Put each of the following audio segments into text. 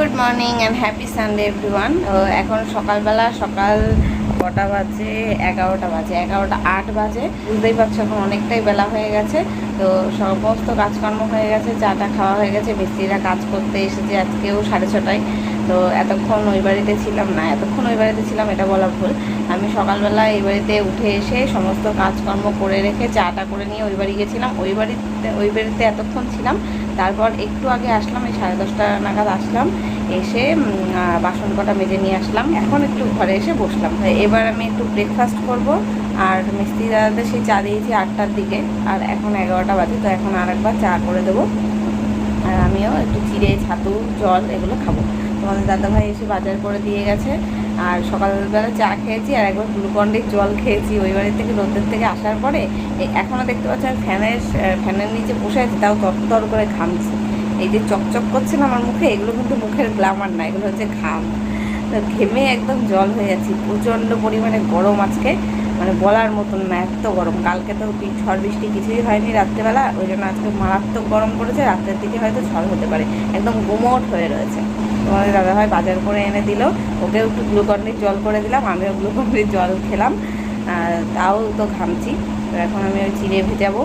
Good morning and happy Sunday everyone. এখন সকালবেলা সকাল কটা বাজে, 11টা বাজে, 11টা 8 বাজে। বুঝতেই পারছো এখন অনেকটাই বেলা হয়ে গেছে। তো সমস্ত কাজকর্ম হয়ে গেছে, চাটা খাওয়া হয়ে গেছে, মিস্ত্রিরা কাজ করতে এসেছে আজকেও 6:30টায়। তো এতক্ষণ ওই বাড়িতে ছিলাম না, এতক্ষণ ওই বাড়িতে ছিলাম এটা বলা ভুল। আমি সকালবেলা এই বাড়িতে উঠে এসে সমস্ত কাজকর্ম করে রেখে চাটা করে নিয়ে ওই বাড়ি গেছিলাম। ওই বাড়িতে এতক্ষণ ছিলাম। তারপর একটু আগে আসলাম, এই 10:30টা নাগাদ আসলাম, এসে বাসন কটা মেজে নিয়ে আসলাম। এখন একটু ঘরে এসে বসলাম। এবার আমি একটু ব্রেকফাস্ট করব। আর মিস্ত্রি দাদাদের সেই চা দিয়েছি 8টার দিকে, আর এখন 11টা বাজে। তো এখন আরেকবার চা করে দেবো। আর আমিও একটু চিড়ে, ছাতু, জল এগুলো খাবো। তোমাদের দাদাভাই এসে বাজার করে দিয়ে গেছে। আর সকালবেলা চা খেয়েছি আর একবার গ্লুকন্ডির জল খেয়েছি ওই বাড়ি থেকে, রোদের থেকে আসার পরে। এখনও দেখতে পাচ্ছি আমি ফ্যানের নিচে বসে আছি, তাও তরতর করে ঘামছি। এই যে চকচক করছে না আমার মুখে, এগুলো কিন্তু মুখের গ্ল্যামার না, এগুলো হচ্ছে ঘাম। তো ঘেমে একদম জল হয়ে যাচ্ছি। প্রচণ্ড পরিমাণে গরম আজকে, মানে বলার মতন না, এত গরম। কালকে তো ঝড় বৃষ্টি কিছুই হয়নি রাত্রেবেলা, ওই জন্য আজকে মারাত্মক গরম পড়েছে। রাত্রের দিকে হয়তো ঝড় হতে পারে, একদম গুমোট হয়ে রয়েছে। তোমাদের দাদাভাই বাজার করে এনে দিল, ওকেও একটু গ্লুকন্ডির জল করে দিলাম, আমিও গ্লুকন্ডির জল খেলাম। তাও তো ঘামছি। তো এখন আমি ওই চিড়ে ভেজাবো,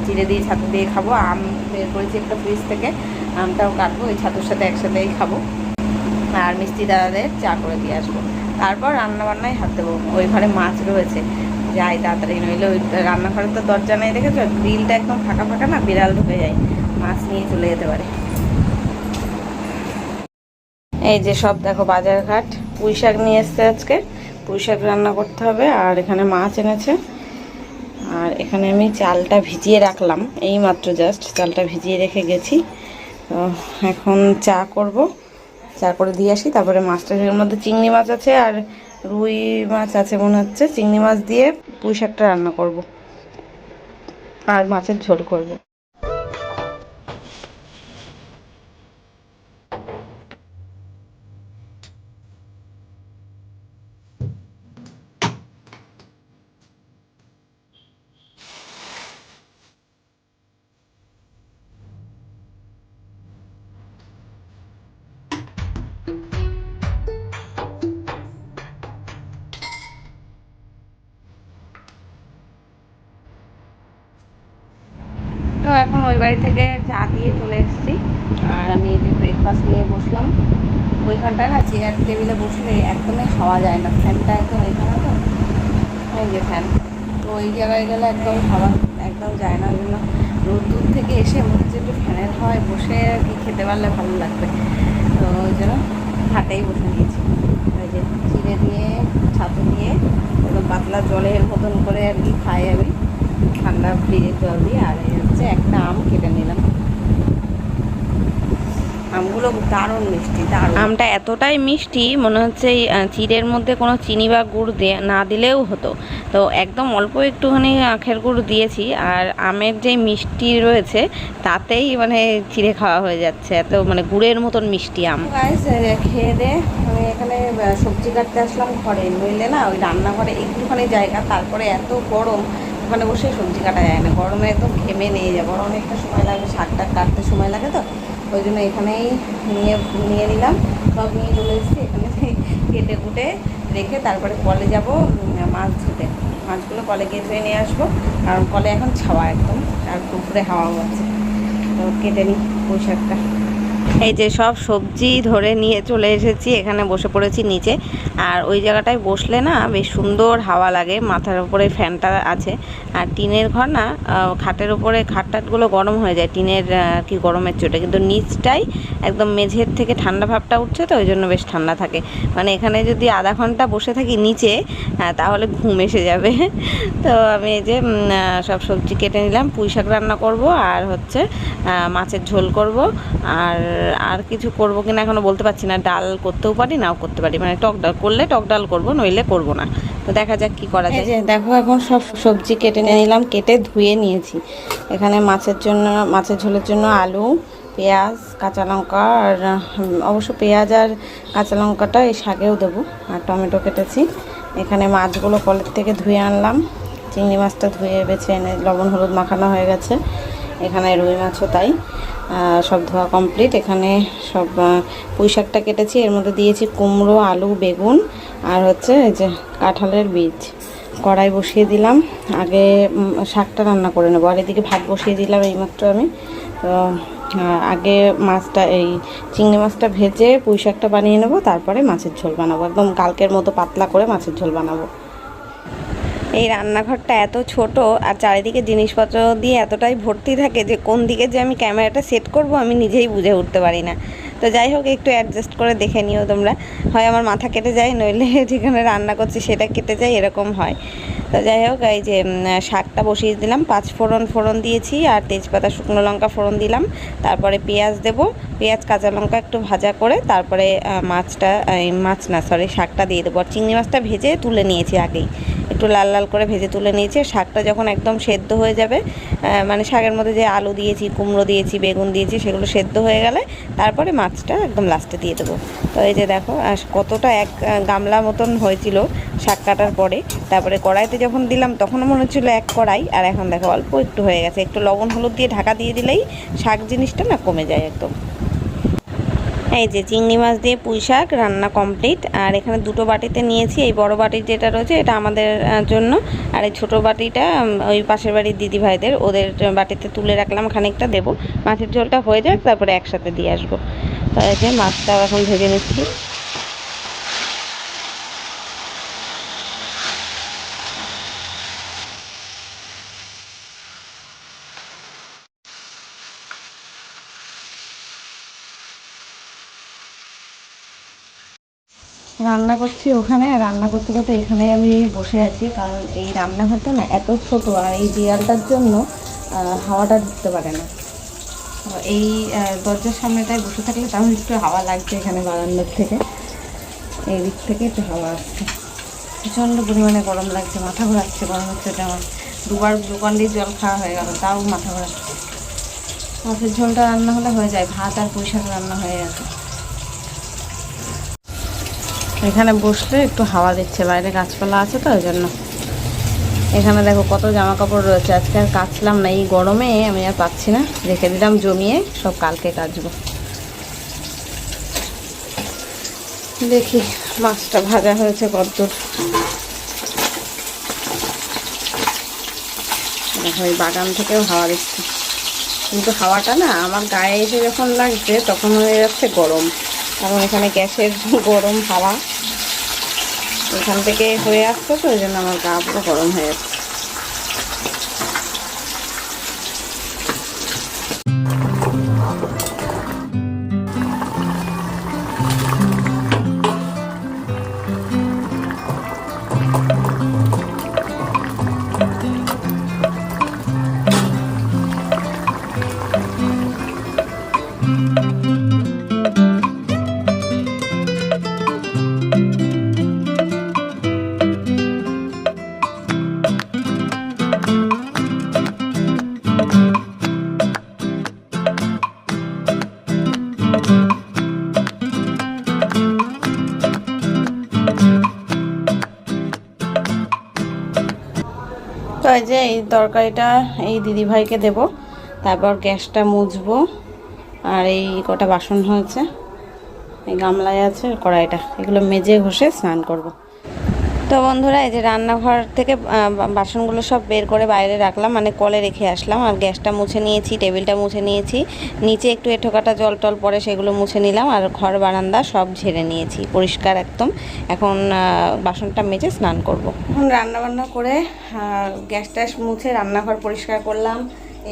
চিড়ে দিয়ে ছাতু দিয়ে খাবো। আম বের করেছি একটা ফ্রিজ থেকে, আমটাও কাটবো, ওই ছাতুর সাথে একসাথেই খাবো। আর মিষ্টি দাদাদের চা করে দিয়ে আসবো। তারপর রান্নাবান্নায় হাত দেবো। ওই ঘরে মাছ রয়েছে, যাই তাড়াতাড়ি, নইলে ওই রান্নাঘরে তো দরজা নেই, দেখেছো গ্রিলটা একদম ফাঁকা ফাঁকা না, বিড়াল ঢুকে যায়, মাছ নিয়ে চলে যেতে পারে। এই যে সব দেখো বাজারঘাট, পুঁই শাক নিয়ে এসছে আজকে, পুঁই শাক রান্না করতে হবে। আর এখানে মাছ এনেছে। আর এখানে আমি চালটা ভিজিয়ে রাখলাম, এই মাত্র জাস্ট চালটা ভিজিয়ে রেখে গেছি। তো এখন চা করব, চা করে দিয়ে আসি। তারপরে মাছটার মধ্যে চিংড়ি মাছ আছে আর রুই মাছ আছে মনে হচ্ছে, চিংড়ি মাছ দিয়ে পুঁই শাকটা রান্না করব আর মাছের ঝোল করব। তো এখন ওই বাড়ি থেকে চা দিয়ে চলে এসেছি। আর আমি এই যে ব্রেকফাস্ট নিয়ে বসলাম। ওইখানটায় না চেয়ার টেবিলে বসলে একদমই খাওয়া যায় না, ফ্যানটা একদম এখানে, তো এই যে ফ্যান, তো ওই জায়গায় গেলে একদম খাওয়া একদম যায় না। ওই জন্য রোদ্দুর থেকে এসে মনে হচ্ছে একটু ফ্যানের হাওয়ায় বসে আর কি খেতে পারলে ভালো লাগবে। তো ওই জন্য হাটেই বসে নিয়েছি। ওই যে চিড়ে দিয়ে, ছাতু দিয়ে একদম পাতলা জলের মতন করে আর কি খাই আমি, ঠান্ডা ফ্রিজের জল দিয়ে। আর এই হচ্ছে একটা আম কেটে নিলাম। আমগুলো দারুণ মিষ্টি, দারুণ। আমটা এতটাই মিষ্টি মনে হচ্ছে এই চিড়ের মধ্যে কোনো চিনি বা গুড় দিয়ে না দিলেও হতো। তো একদম অল্প একটুখানি আখের গুড় দিয়েছি, আর আমের যে মিষ্টি রয়েছে তাতেই মানে চিড়ে খাওয়া হয়ে যাচ্ছে, এত মানে গুড়ের মতন মিষ্টি আম। খেয়ে দে আমি এখানে সবজি কাটতে আসলাম ঘরে, নইলে না ওই রান্নাঘরে একটুখানি জায়গা, তারপরে এত গরম, ওখানে বসে সবজি কাটা যায় না, গরমে একদম ঘেমে নিয়ে যাবো, অনেকটা সময় লাগবে, শাকটা কাটতে সময় লাগে, তো ওই জন্য এখানেই নিয়ে নিলাম, সব নিয়ে চলে এসেছি। এখানে কেটে কুটে রেখে তারপরে কলে যাব মাছ ধুতে। মাছগুলো কলে গিয়ে ধুয়ে নিয়ে আসবো, কারণ কলে এখন ছাওয়া একদম, আর পুকুরে হাওয়াও আছে। তো কেটে নিই পুঁই শাকটা। এই যে সব সবজি ধরে নিয়ে চলে এসেছি, এখানে বসে পড়েছি নিচে। আর ওই জায়গাটায় বসলে না বেশ সুন্দর হাওয়া লাগে, মাথার উপরে ফ্যানটা আছে। আর টিনের ঘর না, খাটের উপরে খাটটাটগুলো গরম হয়ে যায় টিনের কি গরমের চোটে, কিন্তু নিচটাই একদম মেঝের থেকে ঠান্ডা ভাবটা উঠছে, তো ওই জন্য বেশ ঠান্ডা থাকে। মানে এখানে যদি আধা ঘন্টা বসে থাকি নিচে, তাহলে ঘুম এসে যাবে। তো আমি এই যে সব সবজি কেটে নিলাম, পুঁই শাক রান্না করব, আর হচ্ছে মাছের ঝোল করব। আর কিছু করবো কিনা এখনও বলতে পারছি না, ডাল করতেও পারি নাও করতে পারি, মানে টক ডাল করলে টক ডাল করবো, নইলে করবো না। তো দেখা যাক কি করা যায়। দেখো এখন সব সবজি কেটে নিয়ে নিলাম, কেটে ধুয়ে নিয়েছি। এখানে মাছের ঝোলের জন্য আলু, পেঁয়াজ, কাঁচা লঙ্কা, আর অবশ্য পেঁয়াজ আর কাঁচা লঙ্কাটা এই শাকেও দেবো, আর টমেটো কেটেছি। এখানে মাছগুলো কলের থেকে ধুয়ে আনলাম, চিংড়ি মাছটা ধুয়ে বেছে এনে লবণ হলুদ মাখানো হয়ে গেছে। এখানে রুই মাছও তাই। সব ধোয়া কমপ্লিট। এখানে সব পুঁই শাকটা কেটেছি, এর মধ্যে দিয়েছি কুমড়ো, আলু, বেগুন আর হচ্ছে এই যে কাঁঠালের বীজ। কড়াই বসিয়ে দিলাম, আগে শাকটা রান্না করে নেবো। আর এদিকে ভাত বসিয়ে দিলাম এইমাত্র আমি। তো আগে মাছটা, এই চিংড়ি মাছটা ভেজে পুঁই শাকটা বানিয়ে নেবো, তারপরে মাছের ঝোল বানাবো। একদম কালকের মতো পাতলা করে মাছের ঝোল বানাবো। এই রান্নাঘরটা এত ছোট আর চারিদিকে জিনিসপত্র দিয়ে এতটাই ভর্তি থাকে যে কোন দিকে যে আমি ক্যামেরাটা সেট করব আমি নিজেই বুঝে উঠতে পারি না। তো যাই হোক, একটু অ্যাডজাস্ট করে দেখে নিও তোমরা। হয় আমার মাথা কেটে যায়, নইলে যেখানে রান্না করছি সেটা কেটে যায়, এরকম হয়। তো যাই হোক, এই যে শাকটা বসিয়ে দিলাম, 5 ফোড়ন দিয়েছি আর তেজপাতা, শুকনো লঙ্কা ফোড়ন দিলাম। তারপরে পেঁয়াজ দেব, পেঁয়াজ কাঁচা লঙ্কা একটু ভাজা করে তারপরে শাকটা দিয়ে দেবো। আর চিংড়ি মাছটা ভেজে তুলে নিয়েছি আগেই, একটু লাল লাল করে ভেজে তুলে নিয়েছি। শাকটা যখন একদম সেদ্ধ হয়ে যাবে, মানে শাকের মধ্যে যে আলু দিয়েছি, কুমড়ো দিয়েছি, বেগুন দিয়েছি, সেগুলো সেদ্ধ হয়ে গেলে তারপরে মাছটা একদম লাস্টে দিয়ে দেবো। তো এই যে দেখো কতটা এক গামলা মতন হয়েছিল শাক কাটার পরে। তারপরে কড়াইতে যখন দিলাম তখনও মনে হচ্ছিলো এক কড়াই, আর এখন দেখো অল্প একটু হয়ে গেছে। একটু লবণ হলুদ দিয়ে ঢাকা দিয়ে দিলেই শাক জিনিসটা না কমে যায় একদম। এই যে চিংড়ি মাছ দিয়ে পুঁই শাক রান্না কমপ্লিট। আর এখানে দুটো বাটিতে নিয়েছি, এই বড় বাটি যেটা রয়েছে এটা আমাদের জন্য, আর এই ছোটো বাটিটা ওই পাশের বাড়ির দিদি ভাইদের, ওদের বাটিতে তুলে রাখলাম, খানিকটা দেবো। মাছের ঝোলটা হয়ে যাক, তারপরে একসাথে দিয়ে আসবো। তো এই যে মাছটাও এখন ভেজে নিচ্ছি। রান্না করছি ওখানে, রান্না করতে করতে এখানে আমি বসে আছি, কারণ এই রান্নাঘরটা না এত ছোট, আর এই দেয়ালটার জন্য হাওয়াটা ঢুকতে পারে না। এই দরজার সামনেটায় বসে থাকলে তাহলে একটু হাওয়া লাগছে, এখানে বারান্দার থেকে এই দিক থেকে একটু হাওয়া আসছে। প্রচণ্ড পরিমাণে গরম লাগছে, মাথা ঘোরাচ্ছে, গরম হচ্ছে। যেমন দুবার গ্লুকন ডি জল খাওয়া হয়ে গেল, তাও মাথা ঘোরাচ্ছে। মাছের ঝোলটা রান্না হলে হয়ে যায়, ভাত আর পুঁই শাক রান্না হয়ে গেছে। এখানে বসলে একটু হাওয়া দিচ্ছে, বাইরে গাছপালা আছে তো ওই জন্য। এখানে দেখো কত জামা কাপড় রয়েছে, আজকে আর কাচলাম না, এই গরমে আমি আর পাচ্ছি না, রেখে দিলাম জমিয়ে, সব কালকে কাচবো। দেখি মাছটা ভাজা হয়েছে কতদূর। দেখো এই বাগান থেকেও হাওয়া দিচ্ছে, কিন্তু হাওয়াটা না আমার গায়ে এসে যখন লাগছে তখন হয়ে যাচ্ছে গরম, কারণ এখানে গ্যাসের গরম হাওয়া এখান থেকে হয়ে আসছে, তো ওই জন্য আমার গা পুরো গরম হয়ে যাচ্ছে। তো এই যে এই তরকারিটা এই দিদিভাইকে দেব, তারপর গ্যাসটা মুছবো। আর এই কটা বাসন হয়েছে, এই গামলায় আছে, কড়াইটা, এগুলো মেজে ঘষে স্নান করব। তো বন্ধুরা, এই যে রান্নাঘর থেকে বাসনগুলো সব বের করে বাইরে রাখলাম, মানে কলে রেখে আসলাম। আর গ্যাসটা মুছে নিয়েছি, টেবিলটা মুছে নিয়েছি, নিচে একটু এঁঠোকাটা জল টল পরে সেগুলো মুছে নিলাম। আর ঘর বারান্দা সব ঝেড়ে নিয়েছি, পরিষ্কার একদম। এখন বাসনটা মেজে স্নান করব। এখন রান্নাবান্না করে গ্যাস ট্যাস মুছে রান্নাঘর পরিষ্কার করলাম,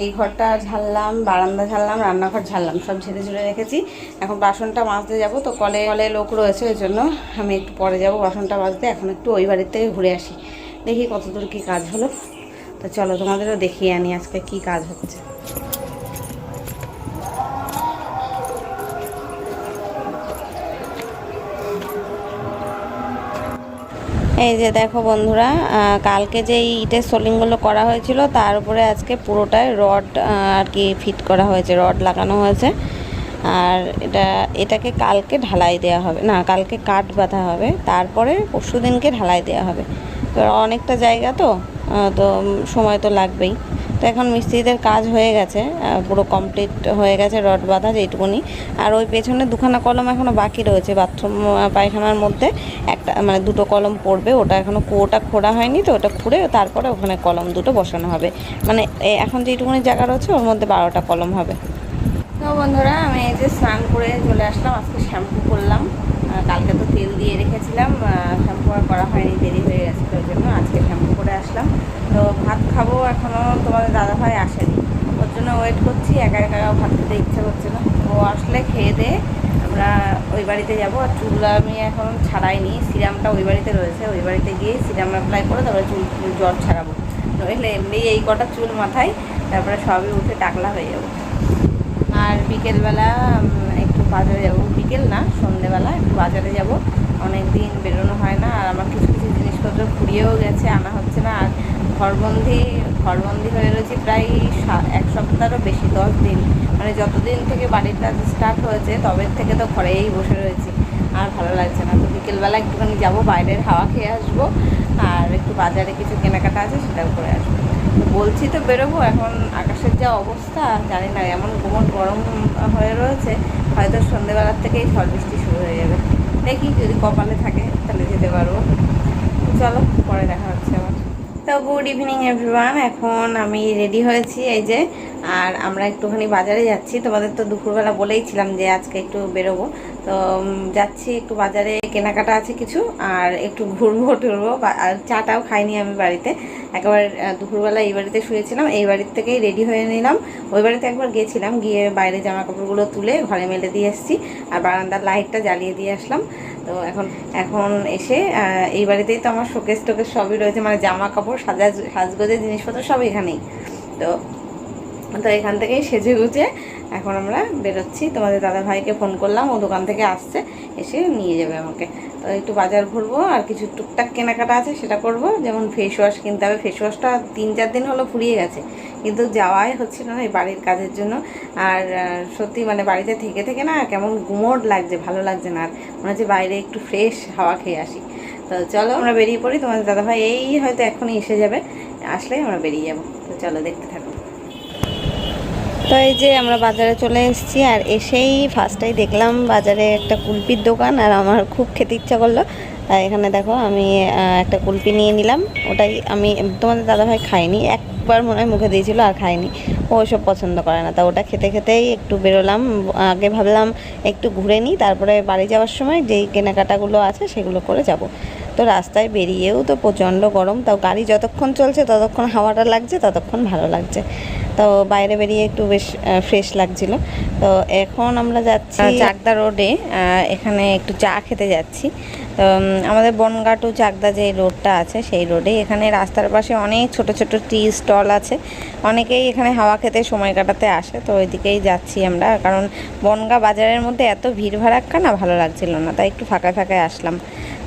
এই ঘরটা ঝাড়লাম, বারান্দা ঝাড়লাম, রান্নাঘর ঝাড়লাম, সব ঝেড়ে ঝুড়ে রেখেছি। এখন বাসনটা মাজতে যাব, তো কলে লোক রয়েছে, ওই জন্য আমি একটু পরে যাব বাসনটা মাজতে। এখন একটু ওই বাড়ির থেকে ঘুরে আসি, দেখি কতদূর কী কাজ হলো। তো চলো তোমাদেরও দেখিয়ে আনি আজকে কি কাজ হচ্ছে। এই যে দেখো বন্ধুরা, কালকে যে ইটের সোলিংগুলো করা হয়েছিল তার উপরে আজকে পুরোটাই রড আর কি ফিট করা হয়েছে, রড লাগানো হয়েছে। আর এটাকে কালকে ঢালাই দেওয়া হবে, না কালকে কাঠ বাঁধা হবে, তারপরে পরশু দিনকে ঢালাই দেওয়া হবে। তো অনেকটা জায়গা তো সময় তো লাগবেই। তো এখন মিস্ত্রিদের কাজ হয়ে গেছে, পুরো কমপ্লিট হয়ে গেছে, রড বাঁধা যেইটুকুনি। আর ওই পেছনে দুখানা কলম এখনও বাকি রয়েছে, বাথরুম পায়খানার মধ্যে একটা মানে দুটো কলম পড়বে, ওটা এখনও কুয়োটা খোঁড়া হয়নি, তো ওটা খুঁড়ে তারপরে ওখানে কলম দুটো বসানো হবে। মানে এখন যেইটুকুনি জায়গা রয়েছে ওর মধ্যে 12টা কলম হবে। তো বন্ধুরা, আমি এই যে স্নান করে চলে আসলাম, আজকে শ্যাম্পু করলাম। কালকে তো তেল দিয়ে রেখেছিলাম, শ্যাম্পু আর করা হয়নি, দেরি হয়ে গেছে, ওই জন্য আজকে শ্যাম্পু করে আসলাম। তো ভাত খাবো, এখনও তোমাদের দাদাভাই আসেনি, ওর জন্য ওয়েট করছি। একা একা ভাত খেতে ইচ্ছা করছে না, ও আসলে খেয়ে দিয়ে আমরা ওই বাড়িতে যাবো। আর চুল আমি এখন ছাড়াইনি, সিরামটা ওই বাড়িতে রয়েছে, ওই বাড়িতে গিয়ে সিরাম অ্যাপ্লাই করে তারপরে চুল জ্বর ছাড়াবো। নইলে এমনি এই কটা চুল মাথায়, তারপরে সবই উঠে টাকলা হয়ে যাবো। আর বিকেলবেলা একটু বাজারে যাব, বিকেল না সন্ধ্যেবেলা একটু বাজারে যাব। অনেক দিন বেরোনো হয় না, আর আমার কিছু কিছু জিনিসপত্র ফুরিয়েও গেছে, আনা হচ্ছে না। আর ঘরবন্দি হয়ে রয়েছি প্রায় 1 সপ্তাহেরও বেশি, 10 দিন। মানে যতদিন থেকে বাড়ির কাজ স্টার্ট হয়েছে তবে থেকে তো ঘরেই বসে রয়েছি, আর ভালো লাগছে না। তো বিকেলবেলা একটুখানি যাব, বাইরের হাওয়া খেয়ে আসবো, আর একটু বাজারে কিছু কেনাকাটা আছে সেটাও করে আসবো। বলছি তো বেরোবো, এখন আকাশের যা অবস্থা জানি না, এমন গুমট গরম হয়ে রয়েছে, হয়তো সন্ধ্যেবেলার থেকেই ঝড় বৃষ্টি শুরু হয়ে যাবে। দেখি যদি কপালে থাকে তাহলে যেতে পারবো। চলো, পরে দেখা হচ্ছে আবার। তো গুড ইভিনিং এভরিওয়ান, এখন আমি রেডি হয়েছি এই যে, আর আমরা একটুখানি বাজারে যাচ্ছি। তোমাদের তো দুপুরবেলা বলেইছিলাম যে আজকে একটু বেরোবো, তো যাচ্ছি একটু বাজারে, কেনাকাটা আছে কিছু, আর একটু ঘুরবো টুরবো। আর চাটাও খাইনি আমি বাড়িতে, একেবারে দুপুরবেলা এই বাড়িতে শুয়েছিলাম, এই বাড়ির থেকেই রেডি হয়ে নিলাম। ওই বাড়িতে একবার গেছিলাম, গিয়ে বাইরে জামা কাপড়গুলো তুলে ঘরে মেলে দিয়ে এসেছি, আর বারান্দার লাইটটা জ্বালিয়ে দিয়ে আসলাম। তো এখন এসে এই বাড়িতেই তো আমার শোকেস টোকেস সবই রয়েছে, মানে জামা কাপড় সাজগোজের জিনিসপত্র সব এখানেই। তো এখান থেকেই সেজে গুজে এখন আমরা বেরোচ্ছি। তোমাদের দাদাভাইকে ফোন করলাম, ও দোকান থেকে আসছে, এসে নিয়ে যাবে আমাকে। তো একটু বাজার ঘুরবো, আর কিছু টুকটাক কেনাকাটা আছে সেটা করব। যেমন ফেস ওয়াশ কিনতে হবে, ফেস ওয়াশটা 3-4 দিন হলো ফুরিয়ে গেছে, কিন্তু যাওয়াই হচ্ছিল না এই বাড়ির কাজের জন্য। আর সত্যি মানে বাড়িতে থেকে থেকে না কেমন গুমোট লাগছে, ভালো লাগছে না, আর মনে হচ্ছে বাইরে একটু ফ্রেশ হাওয়া খেয়ে আসি। তো চলো আমরা বেরিয়ে পড়ি, তোমাদের দাদাভাই এই হয়তো এখনই এসে যাবে, আসলেই আমরা বেরিয়ে যাবো। তো চলো দেখতে থাকো। তো এই যে আমরা বাজারে চলে এসেছি, আর এসেই ফার্স্টেই দেখলাম বাজারে একটা কুলপির দোকান, আর আমার খুব খেতে ইচ্ছা করলো। এখানে দেখো আমি একটা কুলপি নিয়ে নিলাম, ওটাই আমি, তোমাদের দাদাভাই খাইনি, একবার মনে হয় মুখে দিয়েছিল আর খাইনি, ও ওসব পছন্দ করে না। তা ওটা খেতে খেতেই একটু বেরোলাম। আগে ভাবলাম একটু ঘুরে নিই, তারপরে বাড়ি যাওয়ার সময় যেই কেনাকাটাগুলো আছে সেগুলো করে যাব। তো রাস্তায় বেরিয়েও তো প্রচণ্ড গরম, তাও গাড়ি যতক্ষণ চলছে ততক্ষণ হাওয়াটা লাগছে, ততক্ষণ ভালো লাগছে। তো বাইরে বেরিয়ে একটু বেশ ফ্রেশ লাগছিল। তো এখন আমরা যাচ্ছি চাকদা রোডে, এখানে একটু চা খেতে যাচ্ছি। তো আমাদের বনগাঁ টু চাকদা যে রোডটা আছে সেই রোডে, এখানে রাস্তার পাশে অনেক ছোট ছোট টি স্টল আছে, অনেকেই এখানে হাওয়া খেতে সময় কাটাতে আসে। তো ওইদিকেই যাচ্ছি আমরা, কারণ বনগাঁ বাজারের মধ্যে এত ভিড় ভাড়াক্কা না, ভালো লাগছিল না, তাই একটু ফাঁকায় ফাঁকায় আসলাম।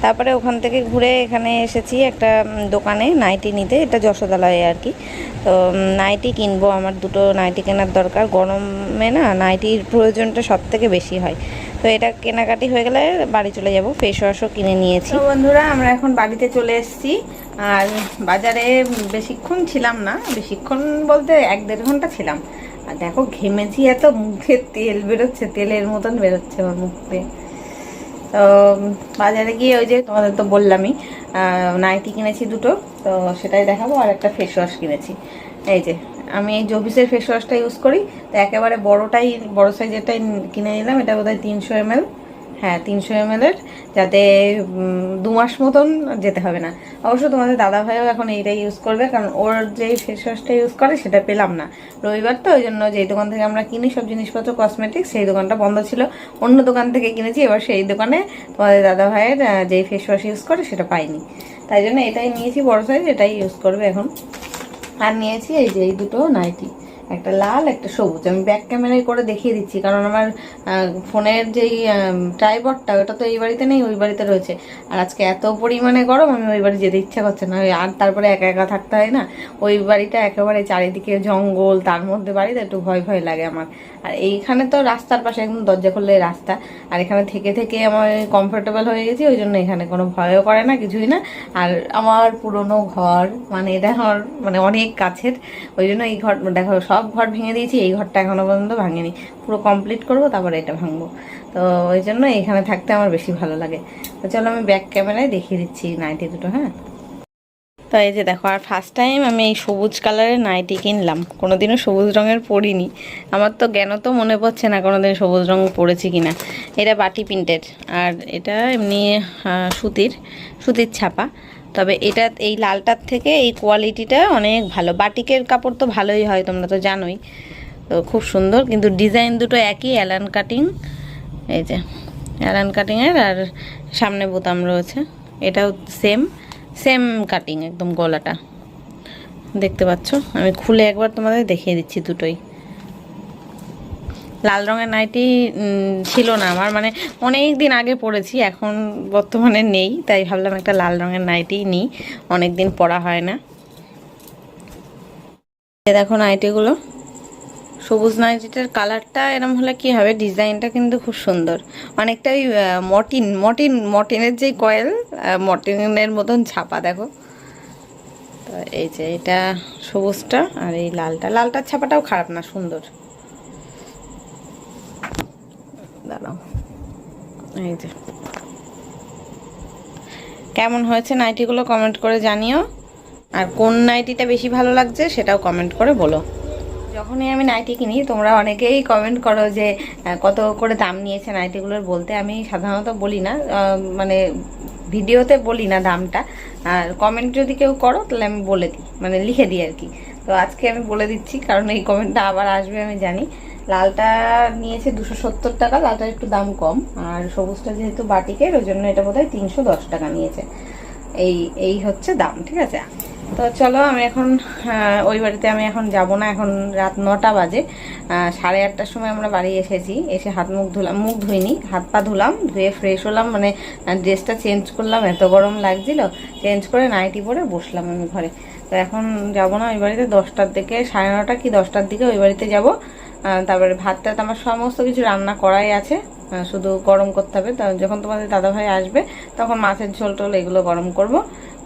তারপরে ওখান থেকে ঘুরে এখানে এসেছি একটা দোকানে নাইটি নিতে, এটা যশোদালয়ে আর কি। তো নাইটি কিনবো, আমার দুটো নাইটি কেনার দরকার, গরমে না নাইটির প্রয়োজনটা সব থেকে বেশি হয়। তো এটা কেনাকাটি হয়ে গেলে বাড়ি চলে যাব। ফেস ওয়াশও কিনে নিয়েছি। তো বন্ধুরা, আমরা এখন বাড়িতে চলে এসেছি, আর বাজারে বেশিক্ষণ ছিলাম না, বেশিক্ষণ বলতে 1-1.5 ঘন্টা ছিলাম। আর দেখো ঘেমেছি এত, মুখে তেল বেরোচ্ছে, তেলের মতন বেরোচ্ছে আমার মুখ দিয়ে। তো বাজারে গিয়ে ওই যে তোমাদের তো বললামই, নাইটি কিনেছি দুটো, তো সেটাই দেখাবো। আর একটা ফেস ওয়াশ কিনেছি, এই যে আমি এই জবিসের ফেস ওয়াশটা ইউজ করি, তো একেবারে বড় সাইজেরটাই কিনে নিলাম। এটা বোধহয় 300 ml, হ্যাঁ 300 ml এর, যাতে 2 মাস মতন যেতে হবে না। অবশ্য তোমাদের দাদাভাইও এখন এইটাই ইউজ করবে, কারণ ওর যেই ফেস ওয়াশটা ইউজ করে সেটা পেলাম না রবিবার, তো ওই জন্য যেই দোকান থেকে আমরা কিনি সব জিনিসপত্র কসমেটিক্স, সেই দোকানটা বন্ধ ছিল, অন্য দোকান থেকে কিনেছি। এবার সেই দোকানে তোমাদের দাদাভাইয়ের যেই ফেস ওয়াশ ইউজ করে সেটা পাইনি, তাই জন্য এটাই নিয়েছি বড় সাইজ, এটাই ইউজ করবে এখন। আর নিয়েছি এই যে এই দুটো নাইটি, একটা লাল একটা সবুজ। আমি ব্যাক ক্যামেরায় করে দেখিয়ে দিচ্ছি, কারণ আমার ফোনের যেই ট্রাইপডটা ওটা তো এই বাড়িতে নেই, ওই বাড়িতে রয়েছে। আর আজকে এত পরিমাণে গরম, আমি ওই বাড়ি যেতে ইচ্ছা করছে না। আর তারপরে একা একা থাকতে হয় না, ওই বাড়িটা একেবারে চারিদিকে জঙ্গল, তার মধ্যে বাড়িতে একটু ভয় ভয় লাগে আমার। আর এইখানে তো রাস্তার পাশে, একদম দরজা খুললে রাস্তা। আর এখানে থেকে থেকে আমার কমফোর্টেবল হয়ে গেছি, ওই জন্য এখানে কোনো ভয়ও করে না, কিছুই না। আর আমার পুরনো ঘর, মানে এটা আমার মানে অনেক কাছের, ওই জন্য এই ঘর দেখো সব ঘর ভেঙে দিয়েছি, এই ঘরটা এখনো পর্যন্ত ভাঙেনি, পুরো কমপ্লিট করবো তারপরে এটা ভাঙবো। তো ওই জন্য এখানে থাকতে আমার বেশি ভালো লাগে। তো চলো আমি ব্যাক ক্যামেরায় দেখিয়ে দিচ্ছি নাইটি দুটো। হ্যাঁ, তো এই যে দেখো, আর ফার্স্ট টাইম আমি এই সবুজ কালারের নাইটি কিনলাম। কোনোদিনও সবুজ রঙের পরিনি, আমার তো জ্ঞান তো মনে পড়ছে না কোনোদিন সবুজ রঙ পরেছি কিনা। এটা বাটি প্রিন্টেড, আর এটা এমনি সুতির ছাপা। তবে এটা এই লালটার থেকে এই কোয়ালিটিটা অনেক ভালো। বাটিকের কাপড় তো ভালোই হয়, তোমরা তো জানোই। তো খুব সুন্দর, কিন্তু ডিজাইন দুটো একই, অ্যালান কাটিং। এই যে অ্যালান কাটিংয়ের, আর সামনে বোতাম রয়েছে। এটাও সেম সেম কাটিং, একদম গলাটা দেখতে পাচ্ছ। আমি খুলে একবার তোমাদের দেখিয়ে দিচ্ছি দুটোই। লাল রঙের নাইটি ছিল না আমার, মানে অনেক দিন আগে পরেছি, এখন বর্তমানে নেই, তাই ভাবলাম একটা লাল রঙের নাইটি নিই, অনেক দিন পরা হয় না। দেখো নাইটিগুলো, সবুজ নাইটিটার কালারটা এরম হলে কি হবে, ডিজাইনটা কিন্তু খুব সুন্দর, অনেকটাই মর্টিনের যে কয়েল, মর্টিনের মতন ছাপা দেখো। তো এই যে এটা সবুজটা, আর এই লালটার ছাপাটাও খারাপ না, সুন্দর। দাঁড়াও, এই যে কেমন হয়েছে নাইটিগুলো কমেন্ট করে জানিও, আর কোন নাইটিটা বেশি ভালো লাগছে সেটাও কমেন্ট করে বলো। যখনই আমি নাইটি কিনি, তোমরা অনেকেই কমেন্ট করো যে কত করে দাম নিয়েছে নাইটিগুলোর, বলতে আমি সাধারণত বলি না, মানে ভিডিওতে বলি না দামটা। আর কমেন্ট যদি কেউ করো তাহলে আমি বলে দিই, মানে লিখে দিই আর কি। তো আজকে আমি বলে দিচ্ছি, কারণ এই কমেন্টটা আবার আসবে আমি জানি। লালটা নিয়েছে 270 টাকা, লালটার একটু দাম কম। আর সবুজটা যেহেতু বাটিকের, ওই জন্য এটা বোধহয় 310 টাকা নিয়েছে। এই হচ্ছে দাম, ঠিক আছে। তো চলো আমি এখন ওই বাড়িতে আমি এখন যাব না, এখন রাত 9টা বাজে। 8:30টার সময় আমরা বাড়ি এসেছি, এসে হাত মুখ ধুলাম, মুখ ধুইনি, হাত পা ধুলাম, ধুয়ে ফ্রেশ হলাম, মানে ড্রেসটা চেঞ্জ করলাম, এত গরম লাগছিল, চেঞ্জ করে নাইটি পরে বসলাম আমি ঘরে। তো এখন যাব না ওই বাড়িতে, 10টার দিকে, 9:30 কি 10টার দিকে ওই বাড়িতে যাব। তারপরে ভাতটা আমার সমস্ত কিছু রান্না করাই আছে, শুধু গরম করতে হবে। যখন তোমাদের দাদাভাই আসবে তখন মাছের ঝোল টোল এগুলো গরম করব,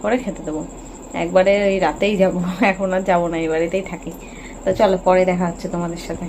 করে খেতে দেবো। একবারে ওই রাতেই যাব, এখন আর যাবো না, এই বাড়িতেই থাকি। তো চলো পরে দেখা হচ্ছে তোমাদের সাথে।